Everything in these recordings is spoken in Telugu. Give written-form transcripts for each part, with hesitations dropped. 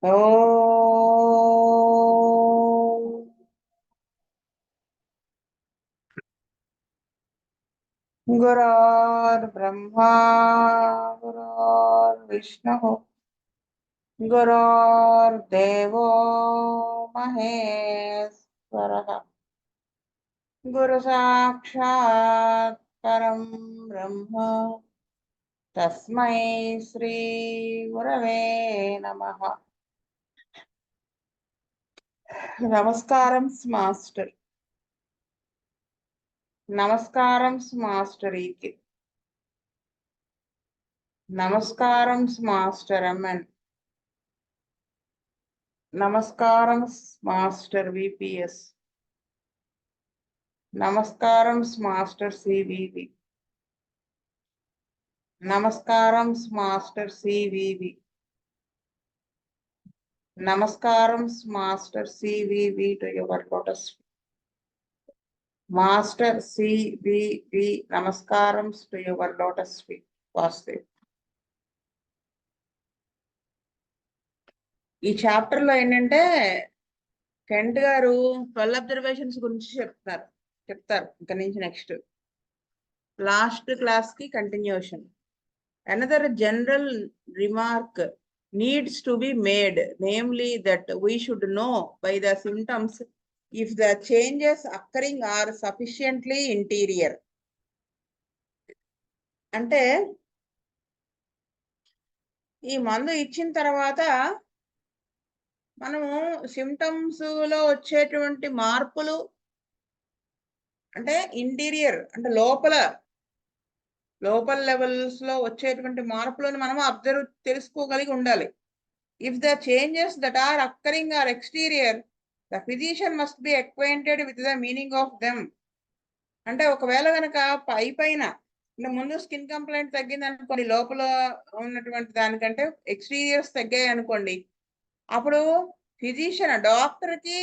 ఓం గురుర్బ్రహ్మా గురుర్విష్ణుః గురుర్దేవో మహేశ్వరః గురు సాక్షాత్ పరం బ్రహ్మ తస్మై శ్రీ గురవే నమః. నమస్కారం మాస్టర్. నమస్కారం మాస్టరీకి. నమస్కారం మాస్టర్ ఎంఎన్. నమస్కారం మాస్టర్ విపిఎస్. నమస్కారం మాస్టర్ సివివి. నమస్కారం మాస్టర్ సివివి. నమస్కారం master CVV to your lotus. Master CVV నమస్కారం టు యువర్ లోటస్ ఫీట్. వాస్తవ్. ఈ చాప్టర్ లో ఏంటంటే కెంట్ గారు 12 అబ్జర్వేషన్స్ గురించి చెప్తారు ఇంకా నుంచి నెక్స్ట్ లాస్ట్ క్లాస్ కి continuation. Another general remark needs to be made, namely that we should know by the symptoms if the changes occurring are sufficiently interior. అంటే ఈ మందు ఇచ్చిన తర్వాత మనము సిమ్టమ్స్ లో వచ్చేటువంటి మార్పులు అంటే ఇంటీరియర్ అంటే లోపల లెవెల్స్ లో వచ్చేటువంటి మార్పులను మనం తెలుసుకోగలిగి ఉండాలి. If the changes that are occurring are exterior, the physician must be acquainted with the meaning of them. అంటే ఒకవేళ కనుక పైన ముందు స్కిన్ కంప్లైంట్ తగ్గింది అనుకోండి, లోపల ఉన్నటువంటి దానికంటే ఎక్స్టీరియర్స్ తగ్గాయి అనుకోండి, అప్పుడు ఫిజిషియన్ డాక్టర్ కి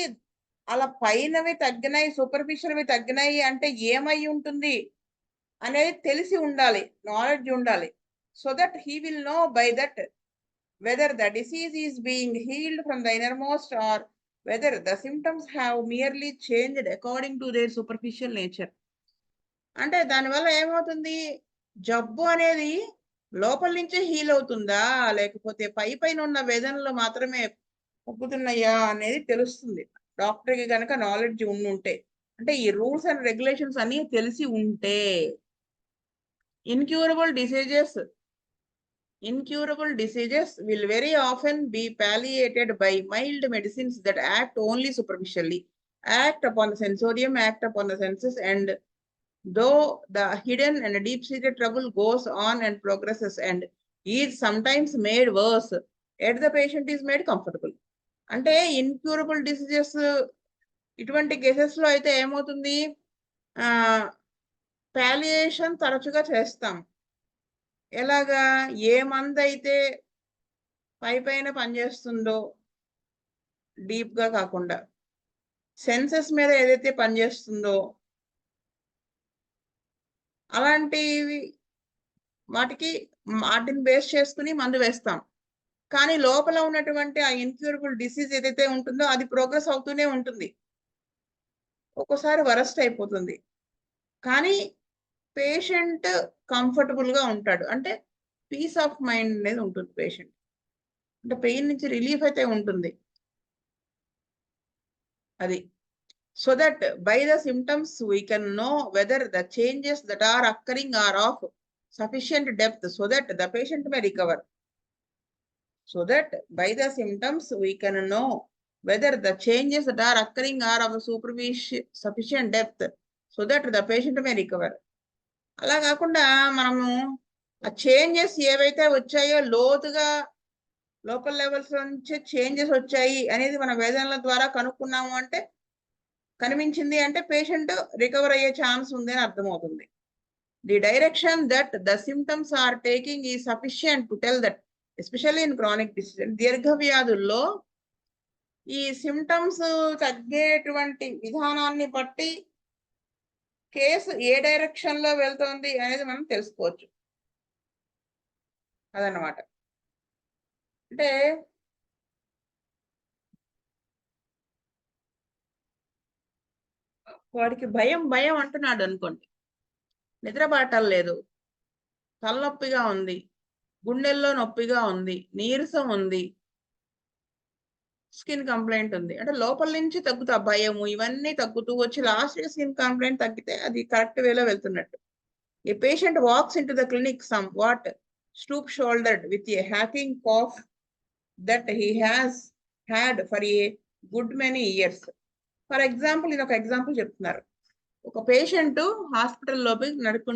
అలా పైనవి తగ్గినాయి, సూపర్ఫిషియల్వి తగ్గినాయి అంటే ఏమై ఉంటుంది అనేది తెలిసి ఉండాలి, నాలెడ్జ్ ఉండాలి. So that he will know by that whether the disease is being healed from the innermost or whether the symptoms have merely changed according to their superficial nature. అంటే దానివల్ల ఏమవుతుంది, జబ్బు అనేది లోపల నుంచి హీల్ అవుతుందా లేకపోతే పైన ఉన్న వేదనలు మాత్రమే తగ్గుతున్నాయా అనేది తెలుస్తుంది డాక్టర్కి కనుక నాలెడ్జ్ ఉంటే. అంటే ఈ రూల్స్ అండ్ రెగ్యులేషన్స్ అన్ని తెలిసి ఉంటే. Incurable diseases will very often be palliated by mild medicines that act only superficially, act upon the sensorium, act upon the senses, and though the hidden and deep-seated trouble goes on and progresses and is sometimes made worse, yet the patient is made comfortable. అంటే ఇన్క్యూరబుల్ డిసీజెస్ ఇటువంటి కేసెస్ లో అయితే ఏమవుతుంది, పాలియేషన్ తరచుగా చేస్తాం. ఎలాగా, ఏ మందు అయితే పైన పనిచేస్తుందో డీప్ గా కాకుండా సెన్సెస్ మీద ఏదైతే పనిచేస్తుందో అలాంటివి వాటిని బేస్ చేసుకుని మందు వేస్తాం. కానీ లోపల ఉన్నటువంటి ఆ ఇన్క్యూరబుల్ డిసీజ్ ఏదైతే ఉంటుందో అది ప్రోగ్రెస్ అవుతూనే ఉంటుంది, ఒక్కోసారి వరస్ట్ అయిపోతుంది. కానీ పేషెంట్ కంఫర్టబుల్ గా ఉంటాడు, అంటే పీస్ ఆఫ్ మైండ్ అనేది ఉంటుంది పేషెంట్, అంటే పెయిన్ నుంచి రిలీఫ్ అయితే ఉంటుంది అది. So that by the symptoms we can know whether the changes that are occurring are of sufficient depth so that the patient may recover. So that by the symptoms we can know whether the changes that are occurring are of sufficient depth so that the patient may recover. అలా కాకుండా మనము ఆ చేంజెస్ ఏవైతే వచ్చాయో లోతుగా లోకల్ లెవెల్స్ నుంచి చేంజెస్ వచ్చాయి అనేది మన వేదనల ద్వారా కనుక్కున్నాము అంటే, కనిపించింది అంటే పేషెంట్ రికవర్ అయ్యే ఛాన్స్ ఉంది అని అర్థమవుతుంది. The direction that the symptoms are taking is sufficient to tell that especially in chronic disease, దీర్ఘ వ్యాధుల్లో ఈ సిమ్టమ్స్ తగ్గేటువంటి విధానాన్ని బట్టి కేసు ఏ డైరెక్షన్ లో వెళ్తోంది అనేది మనం తెలుసుకోవచ్చు అదనమాట. అంటే వాడికి భయం భయం అంటున్నాడు అనుకోండి, నిద్ర పట్టలేదు, తలనొప్పిగా ఉంది, గుండెల్లో నొప్పిగా ఉంది, నీరసం ఉంది, స్కిన్ కంప్లైంట్ ఉంది, అంటే లోపల నుంచి తగ్గుతా భయము ఇవన్నీ తగ్గుతూ వచ్చి లాస్ట్ స్కిన్ కంప్లైంట్ తగ్గితే అది కరెక్ట్ వేలో వెళ్తున్నట్టు. A patient walks into the clinic somewhat stoop-shouldered with a hacking cough that he has had for a good many years. For example, ఇది ఒక ఎగ్జాంపుల్ చెప్తున్నారు. ఒక పేషెంట్ హాస్పిటల్లోకి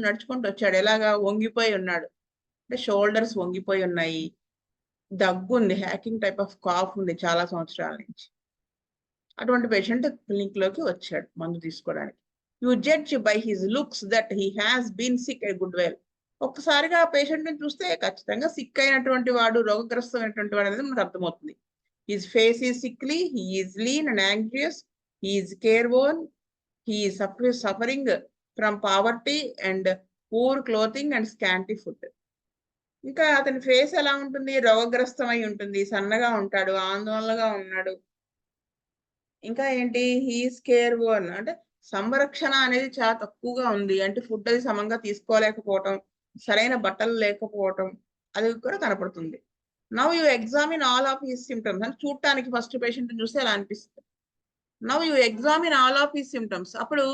నడుచుకుంటూ వచ్చాడు. ఎలాగా వంగిపోయి ఉన్నాడు, అంటే షోల్డర్స్ వంగిపోయి ఉన్నాయి, దగ్గు ఉంది, హ్యాకింగ్ టైప్ ఆఫ్ కాఫ్ ఉంది చాలా సంవత్సరాల నుంచి. అటువంటి పేషెంట్ క్లినిక్ లోకి వచ్చాడు మందు తీసుకోవడానికి. You judge by his looks that he has been sick a good while. ఒక్కసారిగా ఆ పేషెంట్ ని చూస్తే ఖచ్చితంగా సిక్ అయినటువంటి వాడు, రోగగ్రస్తమైనటువంటి వాడు అనేది మనకు అర్థమవుతుంది. His face is sickly, he is lean and anxious, he is careworn, he is suffering from poverty and poor clothing and scanty food. ఇంకా అతని ఫేస్ ఎలా ఉంటుంది, రోగగ్రస్తమై ఉంటుంది, సన్నగా ఉంటాడు, ఆందోళనగా ఉన్నాడు. ఇంకా ఏంటి, హీస్ కేర్ ఓన్, అంటే సంరక్షణ అనేది చాలా తక్కువగా ఉంది, అంటే ఫుడ్ అది సమంగా తీసుకోలేకపోవటం, సరైన బట్టలు లేకపోవటం, అది కూడా కనపడుతుంది. Now you examine all of his symptoms, అంటే చూడటానికి ఫస్ట్ పేషెంట్ చూస్తే అలా అనిపిస్తుంది. Now you examine all of his symptoms, అప్పుడు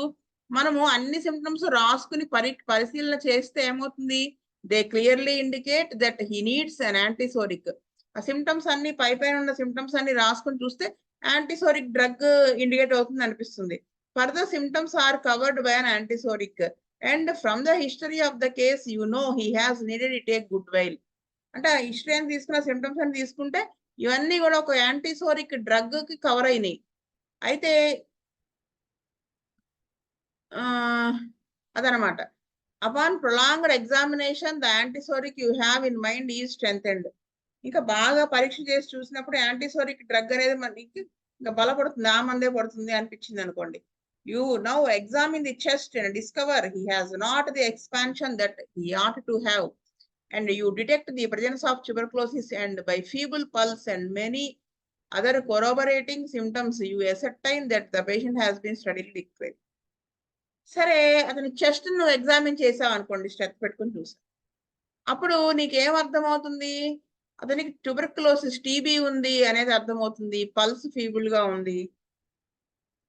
మనము అన్ని సిమ్టమ్స్ రాసుకుని పరిశీలన చేస్తే ఏమవుతుంది, they clearly indicate that he needs an antipsoric. ఆ సిమ్టమ్స్ అన్ని పైన ఉన్న సిమ్టమ్స్ అన్ని రాసుకుని చూస్తే యాంటీసోరిక్ డ్రగ్ ఇండికేట్ అవుతుంది అనిపిస్తుంది. Further symptoms are covered by an antipsoric and from the history of the case you know he has needed it a good while. అంటే ఆ హిస్టరీ అని తీసుకున్న సిమ్టమ్స్ అని తీసుకుంటే ఇవన్నీ కూడా ఒక యాంటీసోరిక్ డ్రగ్ కి కవర్ అయినాయి. అయితే అదనమాట. Upon prolonged examination the antipsoric you have in mind is స్ట్రెంథెండ్. ఇంకా బాగా పరీక్ష చేసి చూసినప్పుడు యాంటీసోరిక్ డ్రగ్ అనేది మనకి ఇంకా బలపడుతుంది, ఆ మందే పడుతుంది అనిపించింది అనుకోండి. You now examine the chest and discover he has not the expansion that he ought to have and you detect the presence of tuberculosis and by feeble pulse and many other corroborating symptoms you ascertain that the patient has been steadily declining. సరే, అతని చెస్ట్ నువ్వు ఎగ్జామిన్ చేసావు అనుకోండి, స్టెత్ పెట్టుకుని చూసావు, అప్పుడు నీకేం అర్థమవుతుంది, అతనికి ట్యూబర్క్లోసిస్ టీబీ ఉంది అనేది అర్థమవుతుంది, పల్స్ ఫీబుల్ గా ఉంది.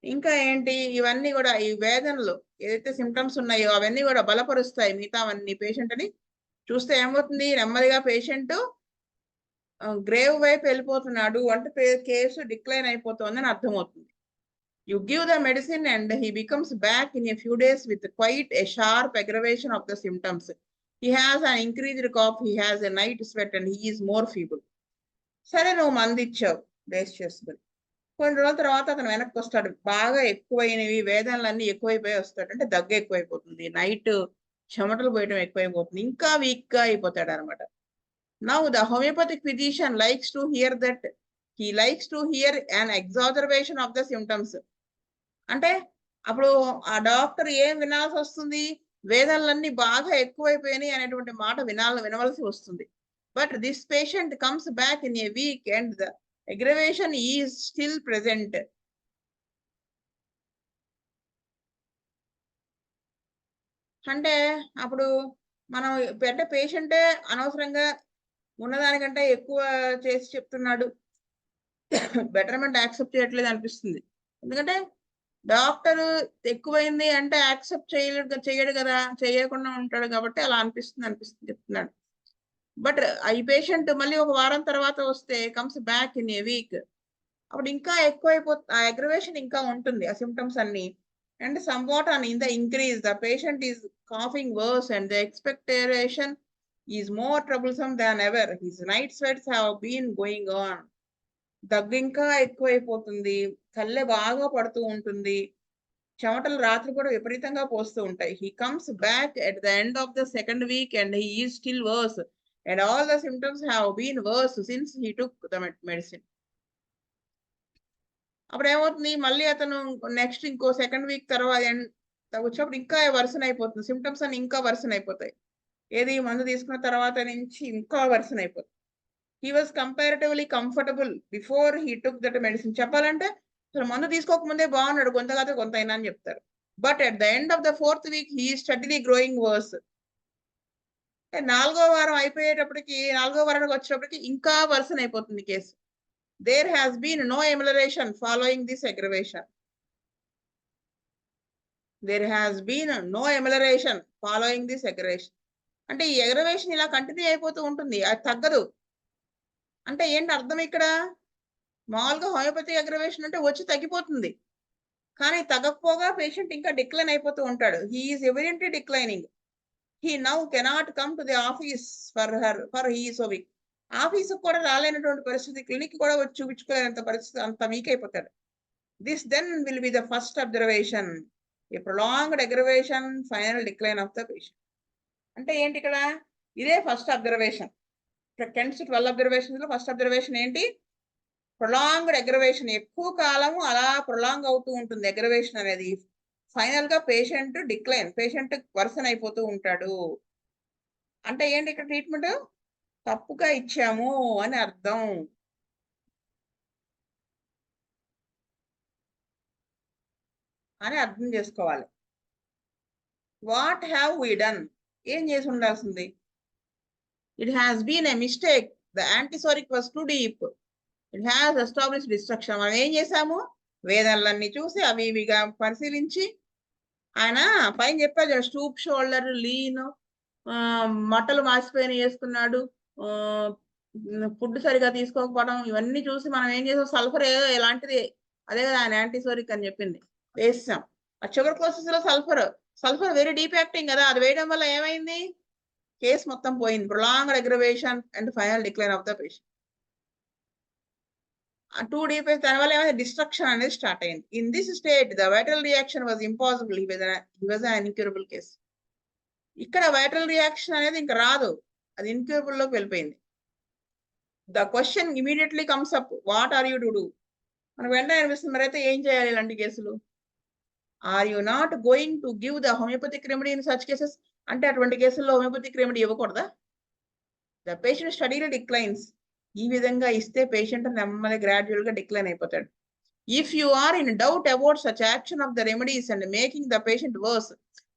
ఇంకా ఏంటి, ఇవన్నీ కూడా ఈ వేదనలు ఏదైతే సిమ్టమ్స్ ఉన్నాయో అవన్నీ కూడా బలపరుస్తాయి మిగతావన్నీ పేషెంట్ అని చూస్తే ఏమవుతుంది, నెమ్మదిగా పేషెంట్ గ్రేవ్ వైపు వెళ్ళిపోతున్నాడు, అంటే కేసు డిక్లైన్ అయిపోతుంది అని అర్థమవుతుంది. You give the medicine and he becomes back in a few days with quite a sharp aggravation of the symptoms. He has an increased cough, he has a night sweat and he is more feeble. సరే, నువ్వు మంది ఇచ్చావు బేస్ చేసుకుని, కొన్ని రోజుల తర్వాత అతను వెనక్కి వస్తాడు, బాగా ఎక్కువైనవి వేదనలన్నీ ఎక్కువైపోయి వస్తాడు, అంటే దగ్గు ఎక్కువైపోతుంది, నైట్ చెమటలు పోయడం ఎక్కువైపోతుంది, ఇంకా వీక్ గా అయిపోతాడు అనమాట. Now the homeopathic physician likes to hear that, he likes to hear an exacerbation of the symptoms. అంటే అప్పుడు ఆ డాక్టర్ ఏం వినాల్సి వస్తుంది, వేదనలన్నీ బాగా ఎక్కువైపోయినాయి అనేటువంటి మాట వినవలసి వస్తుంది. But this patient comes back in a week and the aggravation is still present. అంటే అప్పుడు మనం అంటే పేషెంటే అనవసరంగా ఉన్నదానికంటే ఎక్కువ చేసి చెప్తున్నాడు, బెటర్మెంట్ యాక్సెప్ట్ చేయట్లేదు అనిపిస్తుంది. ఎందుకంటే డాక్టర్ ఎక్కువైంది అంటే యాక్సెప్ట్ చేయడు కదా, చేయకుండా ఉంటాడు కాబట్టి అలా అనిపిస్తుంది చెప్తున్నాడు. బట్ ఈ పేషెంట్ మళ్ళీ ఒక వారం తర్వాత వస్తే comes back in a week, అప్పుడు ఇంకా ఎక్కువైపోతుంది, ఆ అగ్రవేషన్ ఇంకా ఉంటుంది, ఆ సిమ్టమ్స్ అన్ని. And somewhat on in the increase the patient is coughing worse and the expectoration is more troublesome than ever. His night sweats have been going on. దగ్గు ఇంకా ఎక్కువైపోతుంది, కళ్ళె బాగా పడుతూ ఉంటుంది, చెమటలు రాత్రి కూడా విపరీతంగా పోస్తూ ఉంటాయి. He comes back at the end of the second week and he is still worse and all the symptoms have been worse since he took the medicine. అప్పుడు ఏమవుతుంది, మళ్ళీ అతను నెక్స్ట్ ఇంకో సెకండ్ వీక్ తర్వాత వచ్చినప్పుడు ఇంకా వర్సన్ అయిపోతుంది, సిమ్టమ్స్ అన్ని ఇంకా వర్సన్ అయిపోతాయి. ఏది మందు తీసుకున్న తర్వాత నుంచి ఇంకా వర్సన్ అయిపోతుంది. He was comparatively comfortable before he took that medicine. చెప్పాలంటే అసలు మందు తీసుకోకముందే బాగున్నాడు, కొంత కాదు కొంత అయినా అని చెప్తారు. But at the end of the 4th week, he is steadily growing worse. 4వ వారం అయిపోయేటప్పటికి 4వ వారానికి వచ్చేటప్పటికి ఇంకా వర్సన్ అయిపోతుంది case. There has been no amelioration following this aggravation. There has been no amelioration following this aggravation. అంటే ఈ అగ్రవేషన్ ఇలా కంటిన్యూ అయిపోతూ ఉంటుంది, అది తగ్గదు. అంటే ఏంటి అర్థం ఇక్కడ? మామూలుగా హోమియోపతి అగ్రవేషన్ అంటే వచ్చి తగ్గిపోతుంది, కానీ తగ్గకపోగా పేషెంట్ ఇంకా డిక్లైన్ అయిపోతూ ఉంటాడు. He is evidently declining. He now cannot come to the office for he is so weak. Office కూడా రాలేనటువంటి పరిస్థితి, క్లినిక్ కూడా వచ్చి చూపించుకోలేనంత పరిస్థితి, అంత వీక్ అయిపోతాడు. This then will be the first observation, a prolonged aggravation, final decline of the patient. అంటే ఏంటి ఇక్కడ? ఇదే ఫస్ట్ అబ్జర్వేషన్. కెంట్స్ 12 అబ్జర్వేషన్స్ లో ఫస్ట్ అబ్జర్వేషన్ ఏంటి? Prolonged aggravation. ఎక్కువ కాలము అలా ప్రొలాంగ్ అవుతూ ఉంటుంది అగ్రవేషన్ అనేది. ఫైనల్ గా పేషెంట్ డిక్లైన్, పేషెంట్ వర్సన్ అయిపోతూ ఉంటాడు. అంటే ఏంటి ఇక్కడ ట్రీట్మెంట్ తప్పుగా ఇచ్చాము అని అర్థం. అని అర్థం చేసుకోవాలి. What have we done? ఏం చేసి ఉండాల్సింది? It has been a mistake. The antipsoric was too deep. It has establish destruction. మనం ఏం చేసాము? వేదనలన్నీ చూసి అవి ఇవిగా పరిశీలించి, ఆయన పైన చెప్పాడు స్టూప్ షోల్డర్, లీన్, మట్టలు మాసిపోయిన వేసుకున్నాడు, ఫుడ్ సరిగా తీసుకోకపోవడం, ఇవన్నీ చూసి మనం ఏం చేసాం? సల్ఫర్ ఏదో ఎలాంటిది, అదే కదా ఆయన యాంటీసోరిక్ అని చెప్పింది, వేసాం. ఆ ట్యూబర్క్లోసిస్ లో సల్ఫర్ వెరీ డీప్ యాక్టింగ్ కదా, అది వేయడం వల్ల ఏమైంది? కేసు మొత్తం పోయింది. Prolonged aggravation and final decline of the patient. 2 deep దానివల్ల ఏమైనా డిస్ట్రక్షన్ అనేది స్టార్ట్ అయింది. In this state the vital reaction was impossible. He was an incurable case. ఇక్కడ వైటల్ రియాక్షన్ అనేది ఇంకా రాదు, అది ఇన్క్యూరబుల్ లోకి వెళ్ళిపోయింది. The question immediately comes up, what are you to do? మనకు వెంటనే అనిపిస్తుంది, మరైతే ఏం చేయాలి ఇలాంటి కేసులు? Are you not going to give the homeopathic remedy in such cases? అంటే అటువంటి కేసుల్లో హోమియోపతిక్ రెమెడీ ఇవ్వకూడదా? The patient steadily declines. ఈ విధంగా ఇస్తే పేషెంట్ నెమ్మది గ్రాడ్యువల్ గా డిక్లైన్ అయిపోతాడు. If you are in doubt about such action of the remedies and making the patient worse,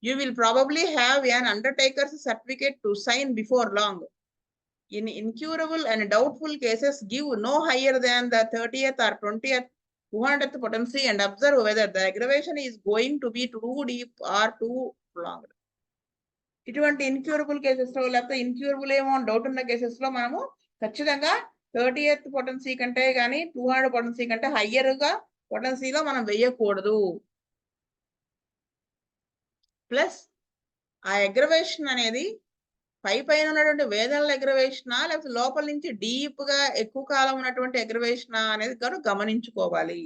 you will probably have an undertaker's certificate to sign before long. In incurable and doubtful cases, give no higher than the 30th or 20th 200th potency and observe whether the aggravation is going to be too deep or too prolonged. ఇటువంటి ఇన్క్యూరబుల్ కేసెస్ లో, లేకపోతే ఇన్క్యూరబుల్ ఏమో డౌట్ ఉన్న కేసెస్ లో మనము ఖచ్చితంగా 30th పొటెన్సీ కంటే కానీ 200 పొటెన్సీ కంటే హయ్యర్ గా పొటెన్సీలో మనం వేయకూడదు. ప్లస్ ఆ అగ్రవేషన్ అనేది పైన ఉన్నటువంటి వేదనల అగ్రవేషనా, లేకపోతే లోపల నుంచి డీప్ గా ఎక్కువ కాలం ఉన్నటువంటి అగ్రవేషనా అనేది గమనించుకోవాలి.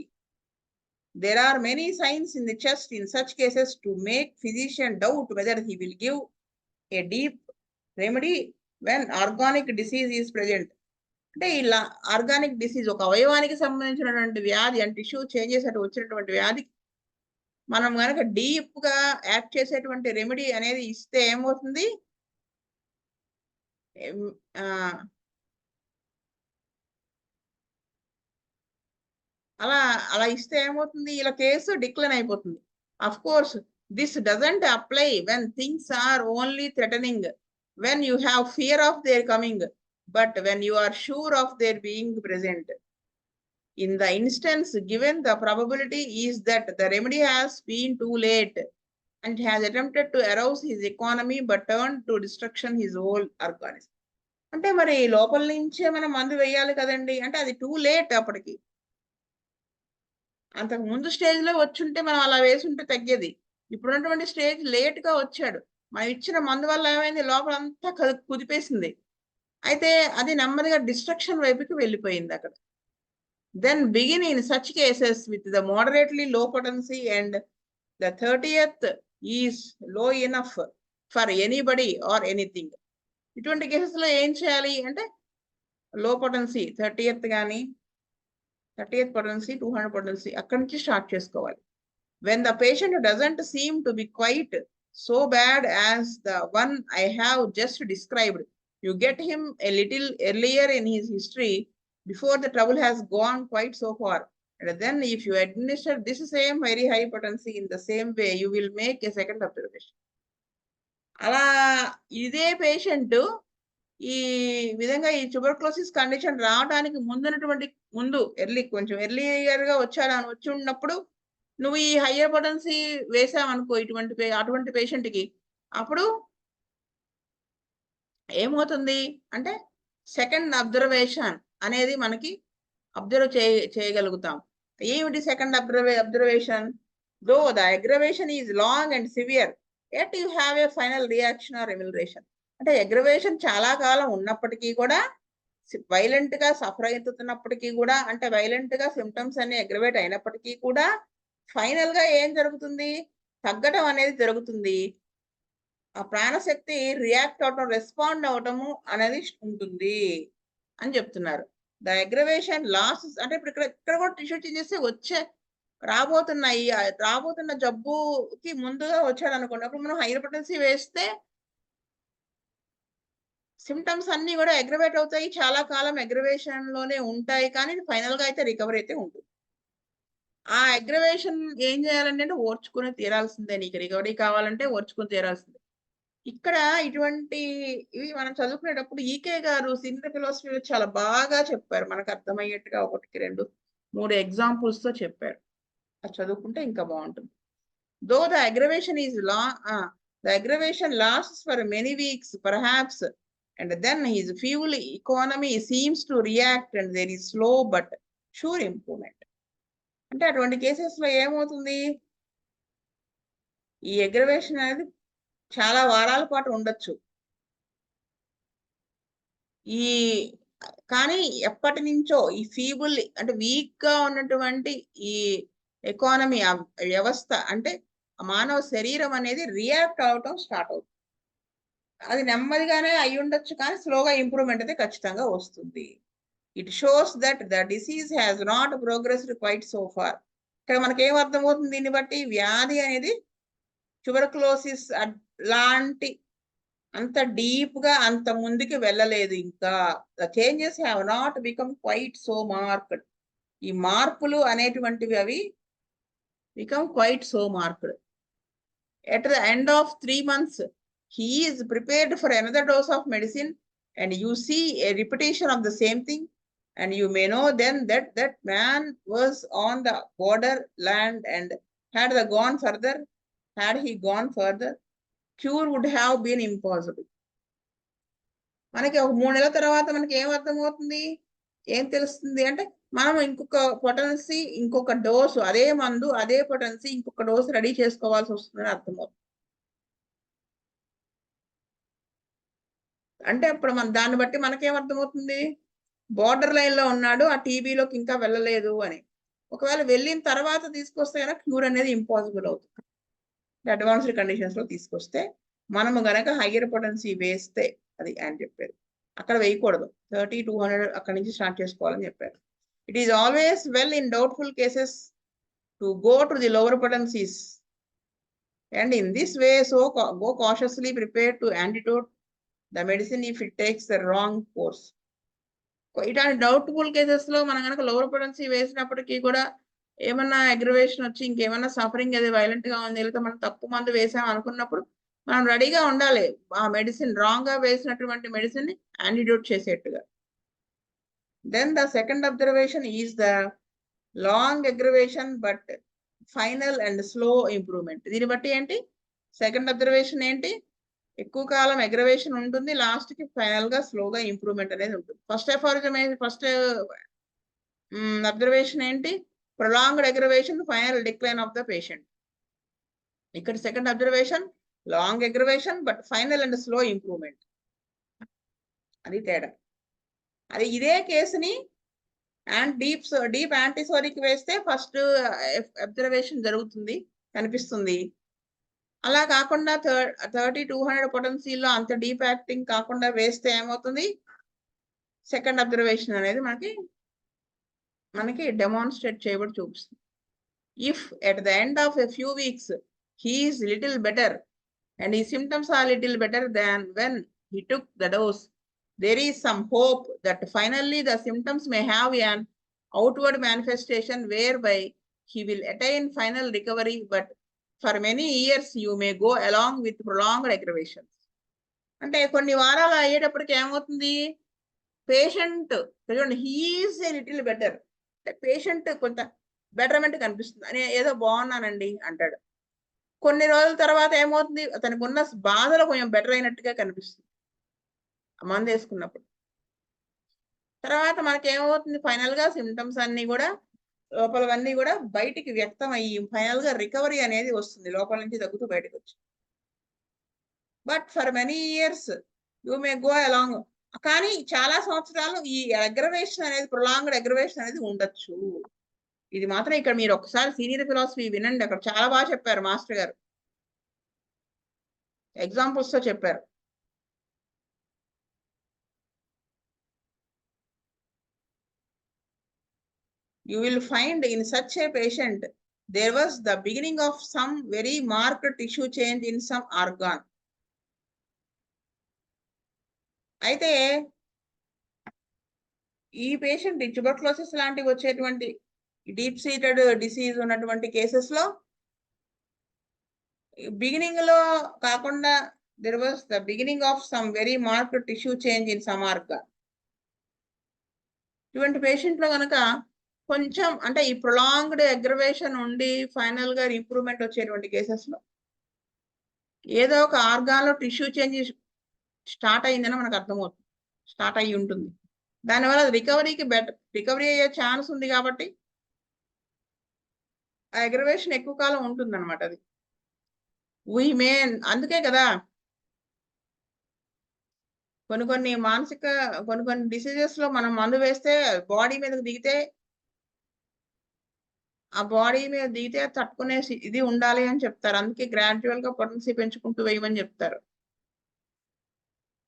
There are many signs in the chest in such cases to make physician doubt whether he will give a deep remedy when organic disease is present. అంటే ఇలా ఆర్గానిక్ డిసీజ్, ఒక అవయవానికి సంబంధించినటువంటి వ్యాధి, అంటే టిష్యూ చేంజెస్ అటు వచ్చినటువంటి వ్యాధి మనం కనుక డీప్ గా యాక్ట్ చేసేటువంటి రెమెడీ అనేది ఇస్తే ఏమవుతుంది? అలా ఇస్తే ఏమవుతుంది? ఇలా కేసు డిక్లైన్ అయిపోతుంది. Of course this doesn't apply when things are only threatening, when you have fear of their coming, but when you are sure of their being present. In the instance given, the probability is that the remedy has been too late and has attempted to arouse his economy but turned to destruction his whole organism. అంటే మరి లోపల నుంచే మనం మందు వేయాలి కదండి, అంటే అది టూ లేట్. అప్పటికి అంతకు ముందు స్టేజ్ లో వచ్చుంటే మనం అలా వేసుంటే తగ్గేది. ఇప్పుడున్నటువంటి స్టేజ్ లేట్ గా వచ్చాడు, మనం ఇచ్చిన మందు వల్ల ఏమైంది? లోపలంతా కుదిపేసింది. అయితే అది నెమ్మదిగా డిస్ట్రక్షన్ వైపుకి వెళ్ళిపోయింది అక్కడ. Then begin in such cases with the moderately low potency and the 30th is low enough for anybody or anything. ఇటువంటి కేసెస్ లో ఏం చేయాలి అంటే లో పొటెన్సీ 30th కానీ 30th పొటెన్సీ 200 పొటెన్సీ అక్కడి నుంచి స్టార్ట్ చేసుకోవాలి. When the patient doesn't seem to be quite so bad as the one I have just described, you get him a little earlier in his history before the trouble has gone quite so far. And then if you administer this same very high potency in the same way, you will make a second observation. అలా ఇదే పేషెంట్ ఈ విధంగా ఈ ట్యూబర్క్లోసిస్ కండిషన్ రావడానికి ముందు కొంచెం ఎర్లీయర్ గా వచ్చి ఉన్నప్పుడు నువ్వు ఈ హయ్యర్ పొటెన్సీ వేసావనుకో అటువంటి పేషెంట్ కి, అప్పుడు ఏమవుతుంది అంటే సెకండ్ అబ్జర్వేషన్ అనేది మనకి అబ్జర్వ్ చేయగలుగుతాం. ఏమిటి second observation? Though the aggravation is long and severe yet you have a final reaction or amelioration. అంటే అగ్రవేషన్ చాలా కాలం ఉన్నప్పటికీ కూడా, వైలెంట్ గా సఫర్ అవుతున్నప్పటికీ కూడా, అంటే వైలెంట్ గా సిమ్టమ్స్ అన్ని అగ్రవేట్ అయినప్పటికీ కూడా ఫైనల్ గా ఏం జరుగుతుంది? తగ్గటం అనేది జరుగుతుంది. ఆ ప్రాణశక్తి రియాక్ట్ అవటం, రెస్పాండ్ అవటము అనేది ఉంటుంది అని చెప్తున్నారు. ద అగ్రవేషన్ లాస్ అంటే ఇప్పుడు ఇక్కడ కూడా టిష్యూ చేంజెస్ రాబోతున్న జబ్బుకి ముందుగా వచ్చాడు అనుకోండి, అప్పుడు మనం హైపర్ పొటెన్సీ వేస్తే సిమ్టమ్స్ అన్ని కూడా అగ్రవేట్ అవుతాయి, చాలా కాలం అగ్రవేషన్ లోనే ఉంటాయి, కానీ ఫైనల్ గా అయితే రికవరీ అయితే ఉంటుంది. ఆ అగ్రవేషన్ ఏం చేయాలంటే ఓర్చుకుని తీరాల్సిందే. నీకు రికవరీ కావాలంటే ఓర్చుకుని తీరాల్సిందే. ఇక్కడ ఇటువంటి ఇవి మనం చదువుకునేటప్పుడు ఈకే గారు సీనియర్ ఫిలాసఫీలో చాలా బాగా చెప్పారు, మనకు అర్థమయ్యేట్టుగా 1, 2, 3 ఎగ్జాంపుల్స్ తో చెప్పారు. అది చదువుకుంటే ఇంకా బాగుంటుంది. Though the aggravation is the aggravation lasts for many weeks perhaps, and then his fuel economy seems to react and there is slow but sure improvement. అంటే అటువంటి కేసెస్ లో ఏమవుతుంది? ఈ అగ్రవేషన్ అనేది చాలా వారాల పాటు ఉండొచ్చు. కానీ ఎప్పటి నుంచో ఈ ఫీబుల్ అంటే వీక్ గా ఉన్నటువంటి ఈ ఎకానమీ, ఆ వ్యవస్థ అంటే మానవ శరీరం అనేది రియాక్ట్ అవటం స్టార్ట్ అవుతుంది. అది నెమ్మదిగానే అయి ఉండొచ్చు, కానీ స్లోగా ఇంప్రూవ్మెంట్ అయితే ఖచ్చితంగా వస్తుంది. It shows that the disease has not progressed quite so far. ఇక్కడ మనకేం అర్థమవుతుంది దీన్ని బట్టి? వ్యాధి అనేది ట్యూబర్క్లోసిస్ లాంటి అంత డీప్ గా అంత ముందుకి వెళ్ళలేదు ఇంకా. The changes have not become quite so marked. ఈ మార్పులు అనేటువంటివి అవి become quite so marked. At the end of 3 months, he is prepared for another dose of medicine, and you see a repetition of the same thing, and you may know then that that man was on the borderland, and had he gone further, cure would have been impossible. మనకి ఒక 3 నెలల తర్వాత మనకి ఏం అర్థమవుతుంది, ఏం తెలుస్తుంది అంటే మనం ఇంకొక పొటెన్సీ, ఇంకొక డోసు, అదే మందు అదే పొటెన్సీ ఇంకొక డోసు రెడీ చేసుకోవాల్సి వస్తుందని అర్థమవుతుంది. అంటే అప్పుడు దాన్ని బట్టి మనకేం అర్థమవుతుంది? బార్డర్ లైన్ లో ఉన్నాడు, ఆ టీబీలోకి ఇంకా వెళ్ళలేదు అని. ఒకవేళ వెళ్ళిన తర్వాత తీసుకొస్తే కనుక క్యూర్ అనేది ఇంపాసిబుల్ అవుతుంది. అడ్వాన్స్డ్ కండిషన్స్ లో తీసుకొస్తే మనము గనక హయ్యర్ పొటెన్సీ వేస్తే అది అని చెప్పారు. అక్కడ వేయకూడదు, 30-200 అక్కడి నుంచి స్టార్ట్ చేసుకోవాలని చెప్పారు. It is always well in doubtful cases to go to the lower potencies, and in this way go cautiously prepared to antidote the medicine if it takes the wrong course. ఇట్లాంటి డౌట్ఫుల్ కేసెస్ లో మనం కనుక లోవర్ పొటెన్సీ వేసినప్పటికీ కూడా ఏమన్నా అగ్రవేషన్ వచ్చి ఇంకేమన్నా సఫరింగ్ అది వైలెంట్ గా ఉంది, లేకపోతే మనం తప్పు మందు వేసాం అనుకున్నప్పుడు మనం రెడీగా ఉండాలి ఆ మెడిసిన్, రాంగ్ గా వేసినటువంటి మెడిసిన్ ని యాంటిడోట్ చేసేట్టుగా. Then the second observation is the long aggravation but final and slow improvement. దీన్ని బట్టి ఏంటి? సెకండ్ అబ్జర్వేషన్ ఏంటి? ఎక్కువ కాలం అగ్రవేషన్ ఉంటుంది, లాస్ట్ కి ఫైనల్ గా స్లోగా ఇంప్రూవ్మెంట్ అనేది ఉంటుంది. ఫస్ట్ అబ్జర్వేషన్ ఏంటి? Prolonged aggravation, final decline of the patient. ఇక్కడ second observation long aggravation but final and slow improvement. అది తేడా. అది ఇదే కేసుని డీప్ యాంటీసోరిక్ వేస్తే ఫస్ట్ అబ్జర్వేషన్ జరుగుతుంది, కనిపిస్తుంది. అలా కాకుండా 30-200 పొటెన్సీలో అంత డీప్ యాక్టింగ్ కాకుండా వేస్తే ఏమవుతుంది? సెకండ్ అబ్జర్వేషన్ అనేది మనకి డెమాన్స్ట్రేట్ చేయబడి చూపిస్తుంది. If at the end of a few weeks he is little better and his symptoms are little better than when he took the dose, there is some hope that finally the symptoms may have an outward manifestation whereby he will attain final recovery, but for many years you may go along with prolonged aggravations. అంటే కొన్ని వారాలు అయ్యేటప్పటికి ఏమవుతుంది, patient he is a little better, అంటే పేషెంట్ కొంత బెటర్మెంట్ కనిపిస్తుంది అని, ఏదో బాగున్నానండి అంటాడు. కొన్ని రోజుల తర్వాత ఏమవుతుంది, అతనికి ఉన్న బాధలో కొంచెం బెటర్ అయినట్టుగా కనిపిస్తుంది మందు వేసుకున్నప్పుడు. తర్వాత మనకి ఏమవుతుంది, ఫైనల్ గా సిమ్టమ్స్ అన్ని కూడా లోపలవన్నీ కూడా బయటికి వ్యక్తం అయ్యి ఫైనల్ గా రికవరీ అనేది వస్తుంది, లోపల నుంచి తగ్గుతూ బయటకు వచ్చి. But for many years you may go along, కానీ చాలా సంవత్సరాలు ఈ అగ్రవేషన్ అనేది, ప్రొలాంగ్డ్ అగ్రవేషన్ అనేది ఉండొచ్చు. ఇది మాత్రం ఇక్కడ మీరు ఒకసారి సీనియర్ ఫిలాసఫీ వినండి, అక్కడ చాలా బాగా చెప్పారు మాస్టర్ గారు, ఎగ్జాంపుల్స్ తో చెప్పారు. You will find in such a patient there was the beginning of some very marked tissue change in some organ. అయితే ఈ పేషెంట్ ట్యూబర్క్లోసిస్ లాంటివి వచ్చేటువంటి డీప్ సీటెడ్ డిసీజ్ ఉన్నటువంటి కేసెస్ లో బిగినింగ్ లో కాకుండా there was the beginning of some very marked tissue change in some organ. ఇటువంటి పేషెంట్ లో కనుక కొంచెం అంటే ఈ ప్రొలాంగ్డ్ అగ్రవేషన్ ఉండి ఫైనల్ గా ఇంప్రూవ్మెంట్ వచ్చేటువంటి కేసెస్ లో ఏదో ఒక ఆర్గాన్ లో టిష్యూ చేంజ్ స్టార్ట్ అయిందని మనకు అర్థమవుతుంది, స్టార్ట్ అయ్యి ఉంటుంది. దానివల్ల రికవరీ అయ్యే ఛాన్స్ ఉంది కాబట్టి ఆ అగ్రవేషన్ ఎక్కువ కాలం ఉంటుంది అనమాట. అది అందుకే కదా కొన్ని డిసీజెస్ లో మనం మందు వేస్తే బాడీ మీదకి దిగితే, ఆ బాడీ మీద దిగితే తట్టుకునే ఇది ఉండాలి అని చెప్తారు. అందుకే గ్రాడ్యువల్ గా పొటెన్సీ పెంచుకుంటూ వేయమని చెప్తారు.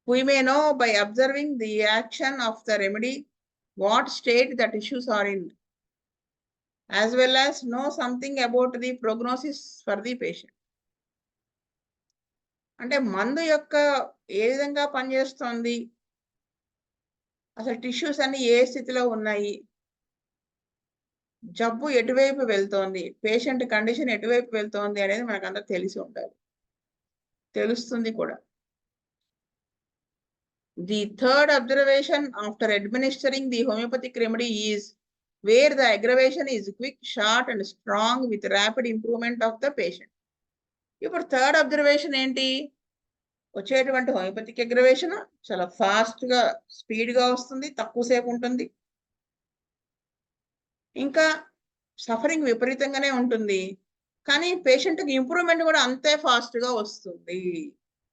We may know by observing the action of the remedy what state the tissues are in, as well as know something about the prognosis for the patient. అంటే మందు యొక్క ఏ విధంగా పనిచేస్తోంది, అసలు టిష్యూస్ అన్ని ఏ స్థితిలో ఉన్నాయి, జబ్బు ఎటువైపు వెళ్తోంది, పేషెంట్ కండిషన్ ఎటువైపు వెళ్తోంది అనేది మనకందరూ తెలిసి ఉండాలి, తెలుస్తుంది కూడా. The third observation after administering the homeopathic remedy is where the aggravation is quick, short and strong with rapid improvement of the patient. ఇప్పుడు థర్డ్ అబ్జర్వేషన్ ఏంటి, వచ్చేటువంటి హోమియోపతిక్ అగ్రవేషన్ చాలా ఫాస్ట్ గా స్పీడ్ గా వస్తుంది, తక్కువసేపు ఉంటుంది, ఇంకా సఫరింగ్ విపరీతంగానే ఉంటుంది, కానీ పేషెంట్ కి ఇంప్రూవ్మెంట్ కూడా అంతే ఫాస్ట్ గా వస్తుంది.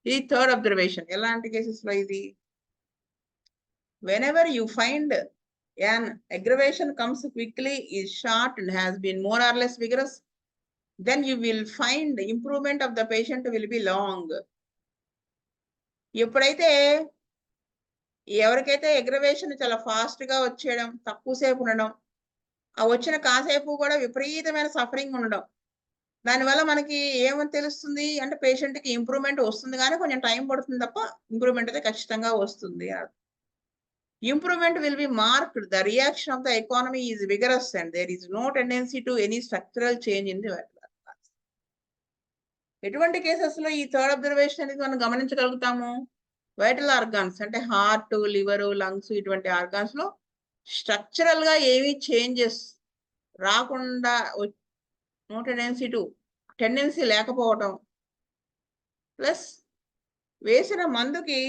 ఇది థర్డ్ అబ్జర్వేషన్. ఎలాంటి కేసెస్ లో ఇది, whenever you find an aggravation comes quickly, is short and has been more or less vigorous, then you will find the improvement of the patient will be long. ఎప్పుడైతే ఎవరికైతే అగ్రవేషన్ చాలా ఫాస్ట్ గా వచ్చేయడం, తక్కువసేపు ఉండడం, ఆ వచ్చిన కాసేపు కూడా విపరీతమైన సఫరింగ్ ఉండడం, దానివల్ల మనకి ఏమని తెలుస్తుంది అంటే పేషెంట్ కి ఇంప్రూవ్మెంట్ వస్తుంది, కానీ కొంచెం టైం పడుతుంది తప్ప ఇంప్రూవ్మెంట్ అయితే ఖచ్చితంగా వస్తుంది. Improvement will be marked, the reaction of the economy is vigorous and there is no tendency to any structural change in the vital organs. ఎటువంటి కేసెస్ లో ఈ థర్డ్ అబ్జర్వేషన్ అనేది మనం గమనించగలుగుతాము, వైటల్ ఆర్గాన్స్ అంటే హార్ట్, లివర్, లంగ్స్ ఇటువంటి ఆర్గాన్స్ లో స్ట్రక్చరల్ గా ఏవి చేంజెస్ రాకుండా, నో టెండెన్సీ లేకపోవటం, ప్లస్ వేసిన మందుకి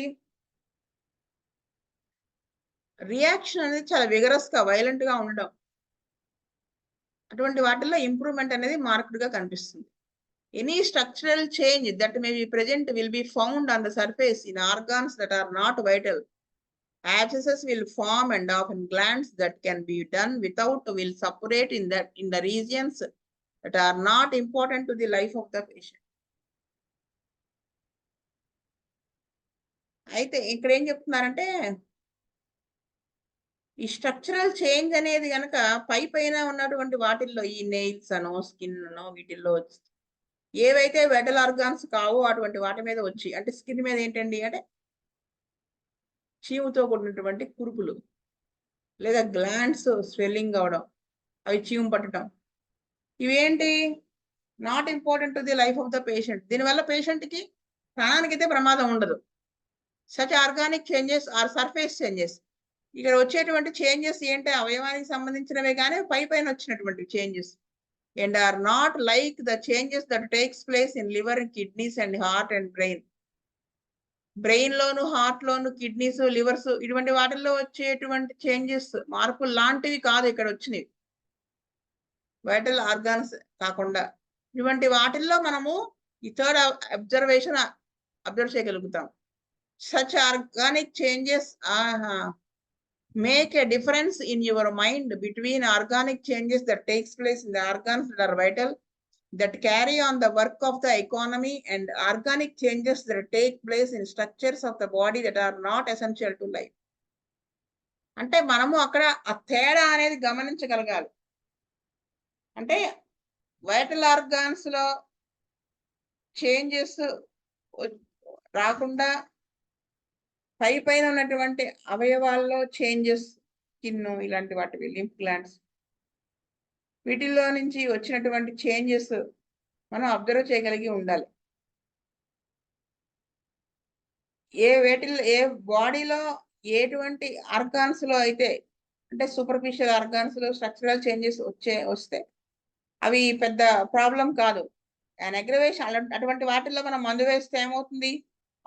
రియాక్షన్ అనేది చాలా విగరస్ గా వైలెంట్ గా ఉండడం, అటువంటి వాటిల్లో ఇంప్రూవ్మెంట్ అనేది మార్క్డ్ గా కనిపిస్తుంది. Any structural change that may be present will be found on the surface in organs that are not vital. Abscesses will form and often glands that can be done without will separate in the regions that are not important to the life of the patient. అయితే ఇక్కడ ఏం చెప్తున్నారంటే, ఈ స్ట్రక్చరల్ చేంజ్ అనేది కనుక పైన ఉన్నటువంటి వాటిల్లో ఈ నెయిల్స్ అనో స్కిన్ అనో వీటిల్లో వచ్చి ఏవైతే వైటల్ ఆర్గాన్స్ కావో అటువంటి వాటి మీద వచ్చి, అంటే స్కిన్ మీద ఏంటండి అంటే చీముతో కూడినటువంటి కురుపులు, లేదా గ్లాండ్స్ స్వెల్లింగ్ అవడం, అవి చీము పట్టడం, ఇవేంటి not important to the life of the patient. దీనివల్ల పేషెంట్కి ప్రాణానికైతే ప్రమాదం ఉండదు. Such organic changes are surface changes. ఇక్కడ వచ్చేటువంటి చేంజెస్ ఏంటి, అవయవానికి సంబంధించినవే కానీ పైన వచ్చినటువంటి changes, and are not like the changes that takes place in liver, kidneys and heart and brain. Brain లోను, హార్ట్ లోను, కిడ్నీస్, లివర్స్, ఇటువంటి వాటిల్లో వచ్చేటువంటి చేంజెస్ మార్పులు లాంటివి కాదు ఇక్కడ వచ్చినవి. వైటల్ ఆర్గాన్స్ కాకుండా ఇటువంటి వాటిల్లో మనము ఈ థర్డ్ అబ్జర్వేషన్ అబ్జర్వ్ చేయగలుగుతాం. Such organic changes make a difference in your mind between organic changes that takes place in the organs that are vital, that carry on the work of the economy, and organic changes that take place in structures of the body that are not essential to life. అంటే మనము అక్కడ ఆ తేడా అనేది గమనించగలగాలి. అంటే వైటల్ ఆర్గాన్స్ లో చేంజెస్ రాకుండా పైన ఉన్నటువంటి అవయవాల్లో చేంజెస్, స్కిన్ ఇలాంటి వాటివి, లింఫ్ గ్లాండ్స్, వీటిల్లో నుంచి వచ్చినటువంటి చేంజెస్ మనం అబ్జర్వ్ చేయగలిగి ఉండాలి. ఏ బాడీలో ఎటువంటి ఆర్గాన్స్ లో అయితే, అంటే సూపర్ఫిషియల్ ఆర్గాన్స్ లో స్ట్రక్చరల్ చేంజెస్ వస్తే అవి పెద్ద ప్రాబ్లం కాదు. అండ్ అగ్రవేషన్ అటువంటి వాటిల్లో మనం మందు వేస్తే ఏమవుతుంది,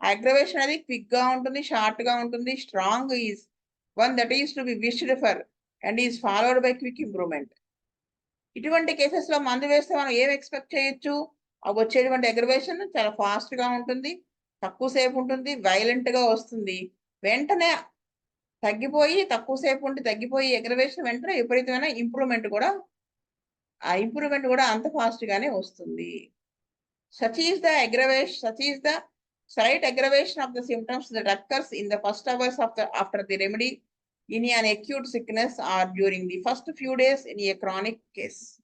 అగ్రవేషన్ అనేది క్విక్ గా ఉంటుంది, షార్ట్ గా ఉంటుంది. Strong is one that is to be wished for and is followed by quick improvement. ఇటువంటి కేసెస్ లో మందు వేస్తే మనం ఏం ఎక్స్పెక్ట్ చేయొచ్చు, అవి వచ్చేటువంటి అగ్రవేషన్ చాలా ఫాస్ట్ గా ఉంటుంది, తక్కువసేపు ఉంటుంది, వైలెంట్ గా వస్తుంది, వెంటనే తగ్గిపోయి తక్కువసేపు ఉండి తగ్గిపోయి అగ్రవేషన్ వెంటనే విపరీతమైన ఇంప్రూవ్మెంట్ కూడా, ఆ ఇంప్రూవ్మెంట్ కూడా అంత ఫాస్ట్ గానే వస్తుంది. such is the slight aggravation of the symptoms that occurs in the first hours after the remedy in an acute sickness or during the first few days in a chronic case.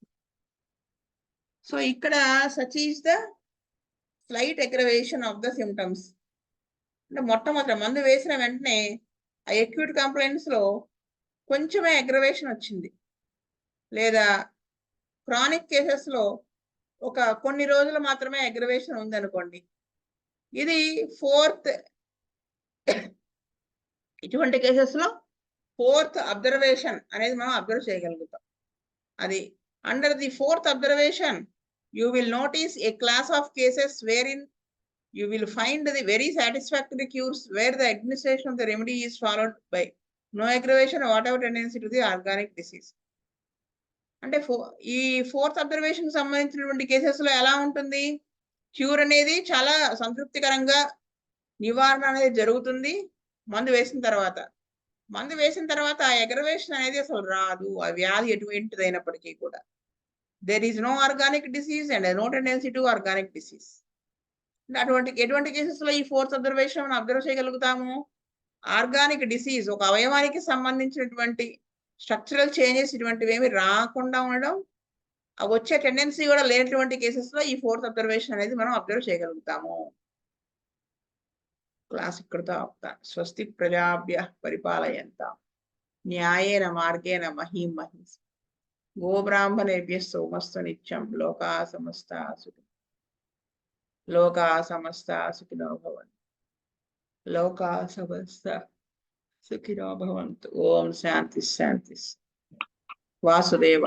So ikkada such is the slight aggravation of the symptoms. అంటే మొట్టమొదటి మందు వేసిన వెంటనే ఆ అక్యూట్ కంప్లైంట్స్ లో కొంచెమే అగ్రవేషన్ వచ్చింది, లేదా క్రానిక్ కేసెస్ లో ఒక కొన్ని రోజులు మాత్రమే అగ్రవేషన్ ఉంది అనుకోండి, ఇది ఫోర్త్, ఇటువంటి కేసెస్ లో ఫోర్త్ అబ్జర్వేషన్ అనేది మనం అబ్జర్వ్ చేయగలుగుతాం. అది under the fourth observation you will notice A class of cases where in you will find the very satisfactory cures where the administration of the remedy is followed by no aggravation or whatever tendency to the organic disease. అంటే ఈ ఫోర్త్ అబ్జర్వేషన్ సంబంధించినటువంటి కేసెస్ లో ఎలా ఉంటుంది, క్యూర్ అనేది చాలా సంతృప్తికరంగా నివారణ అనేది జరుగుతుంది. మందు వేసిన తర్వాత ఆ అగ్రవేషన్ అనేది అసలు రాదు, ఆ వ్యాధి ఎటువంటిదైనప్పటికీ కూడా. There is no organic disease and no tendency to organic disease. ఎటువంటి కేసెస్ లో ఈ ఫోర్త్ అబ్జర్వేషన్ మనం అబ్జర్వ్ చేయగలుగుతాము, ఆర్గానిక్ డిసీజ్, ఒక అవయవానికి సంబంధించినటువంటి స్ట్రక్చరల్ చేంజెస్ ఇటువంటివి ఏమి రాకుండా ఉండడం, వచ్చే టెండెన్సీ కూడా లేనటువంటి కేసెస్ లో ఈ ఫోర్త్ అబ్జర్వేషన్ అనేది మనం అబ్జర్వ్ చేయగలుగుతాము. క్లాస్ ఇక్కడితో ఆపుతా. స్వస్తి ప్రజాభ్య పరిపాలయంతాం న్యాయేన మార్గేణ మహీం మహింస గోబ్రాహ్మణేభ్య సోమస్తు నిత్యం లోకా సమస్త సుఖినో భవంతు. లోకా సమస్త సుఖినో భవంతు. ఓం శాంతి శాంతి. వాసుదేవ.